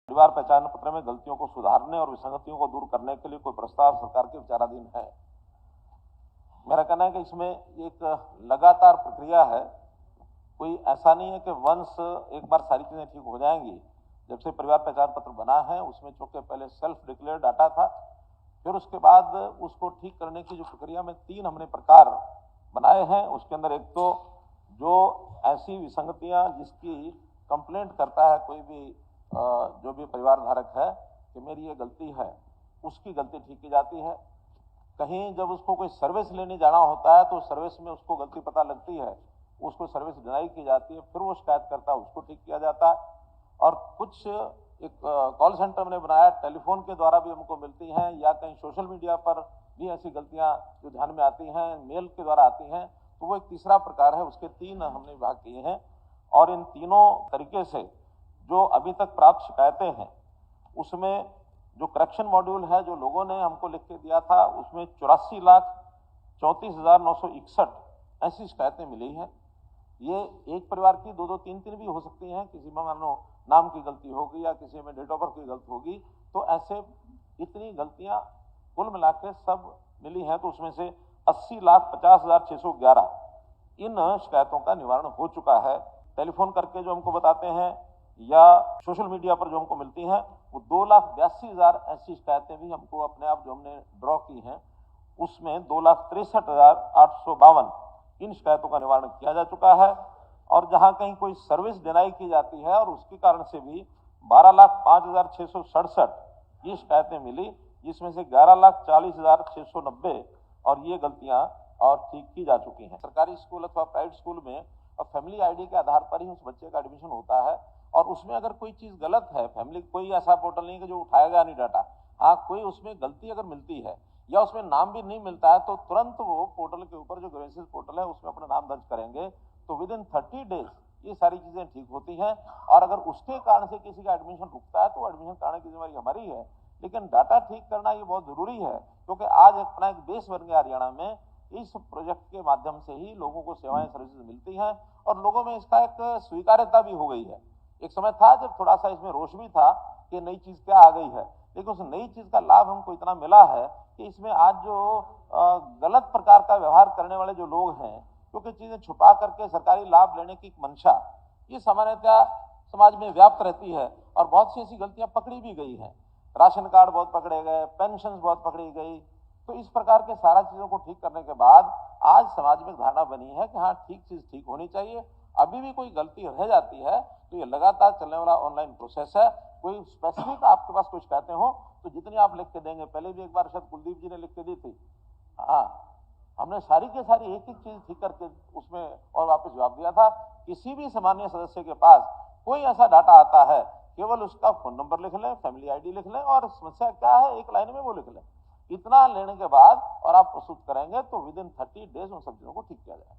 परिवार पहचान पत्र में गलतियों को सुधारने और विसंगतियों को दूर करने के लिए कोई प्रस्ताव सरकार के विचाराधीन है। मेरा कहना है कि इसमें एक लगातार प्रक्रिया है। कोई ऐसा नहीं है कि वंश एक बार सारी चीजें ठीक हो जाएंगी। जब से परिवार पहचान पत्र बना है उसमें चूंकि पहले सेल्फ डिक्लेयर डाटा था, फिर उसके बाद उसको ठीक करने की जो प्रक्रिया में 3 हमने प्रकार बनाए हैं। उसके अंदर एक तो जो ऐसी विसंगतियां जिसकी कंप्लेंट करता है कोई भी जो भी परिवार धारक है कि मेरी ये गलती है, उसकी गलती ठीक की जाती है। कहीं जब उसको कोई सर्विस लेने जाना होता है तो सर्विस में उसको गलती पता लगती है, उसको सर्विस डिनाई की जाती है, फिर वो शिकायत करता है, उसको ठीक किया जाता है। और कुछ एक कॉल सेंटर हमने बनाया, टेलीफोन के द्वारा भी हमको मिलती हैं, या कहीं सोशल मीडिया पर भी ऐसी गलतियां जो ध्यान में आती हैं, मेल के द्वारा आती हैं, तो वो एक तीसरा प्रकार है। उसके 3 हमने विभाग किए हैं। और इन तीनों तरीके से जो अभी तक प्राप्त शिकायतें हैं उसमें जो करेक्शन मॉड्यूल है जो लोगों ने हमको लिख के दिया था, उसमें 84,34,961 ऐसी शिकायतें मिली हैं। ये एक परिवार की 2-2, 3-3 भी हो सकती हैं। किसी में मानो नाम की गलती होगी या किसी में डेट ऑफ बर्थ की गलती होगी, तो ऐसे इतनी गलतियां कुल मिला के सब मिली हैं। तो उसमें से 80,50,611 इन शिकायतों का निवारण हो चुका है। टेलीफोन करके जो हमको बताते हैं या सोशल मीडिया पर जो हमको मिलती हैं, वो 2,82,000 ऐसी शिकायतें भी हमको अपने आप जो हमने ड्रॉ की हैं, उसमें 2,63,852 इन शिकायतों का निवारण किया जा चुका है। और जहां कहीं कोई सर्विस डिनाई की जाती है और उसके कारण से भी 12,05,667 ये शिकायतें मिली, जिसमें से 11,40,690 और ये गलतियां और ठीक की जा चुकी हैं। सरकारी स्कूल अथवा प्राइवेट स्कूल में और फैमिली आईडी के आधार पर ही उस बच्चे का एडमिशन होता है। और उसमें अगर कोई चीज गलत है, फैमिली कोई ऐसा पोर्टल नहीं है कि जो उठाएगा नहीं डाटा, हाँ कोई उसमें गलती अगर मिलती है या उसमें नाम भी नहीं मिलता है, तो तुरंत वो पोर्टल के ऊपर जो ग्रेसेस पोर्टल है उसमें अपना नाम दर्ज करेंगे, तो विद इन 30 डेज ये सारी चीजें ठीक होती हैं। और अगर उसके कारण से किसी का एडमिशन रुकता है तो एडमिशन कराने की जिम्मेदारी हमारी है। लेकिन डाटा ठीक करना ये बहुत जरूरी है, क्योंकि आज अपना एक देश बन गया हरियाणा में। इस प्रोजेक्ट के माध्यम से ही लोगों को सेवाएं सर्विसेज मिलती हैं और लोगों में इसका एक स्वीकार्यता भी हो गई है। एक समय था जब थोड़ा सा इसमें रोष भी था कि नई चीज क्या आ गई है, लेकिन उस नई चीज का लाभ हमको इतना मिला है कि इसमें आज जो गलत प्रकार का व्यवहार करने वाले जो लोग हैं, क्योंकि चीजें छुपा करके सरकारी लाभ लेने की मंशा ये सामान्यतः समाज में व्याप्त रहती है और बहुत सी ऐसी गलतियां पकड़ी भी गई हैं। राशन कार्ड बहुत पकड़े गए, पेंशन बहुत पकड़ी गई। तो इस प्रकार के सारा चीजों को ठीक करने के बाद आज समाज में धारणा बनी है कि हाँ ठीक चीज ठीक होनी चाहिए। अभी भी कोई गलती रह जाती है तो ये लगातार चलने वाला ऑनलाइन प्रोसेस है। कोई स्पेसिफिक आपके पास कुछ कहते हो तो जितनी आप लिख के देंगे, पहले भी एक बार शायद कुलदीप जी ने लिख के दी थी, हाँ हमने सारी के सारी एक एक चीज ठीक करके उसमें और वापस जवाब दिया था। किसी भी सामान्य सदस्य के पास कोई ऐसा डाटा आता है, केवल उसका फोन नंबर लिख लें, फैमिली आईडी लिख लें और समस्या क्या है एक लाइन में वो लिख लें। इतना लेने के बाद और आप प्रस्तुत करेंगे तो विद इन 30 डेज उन सब चीजों को ठीक किया जाएगा।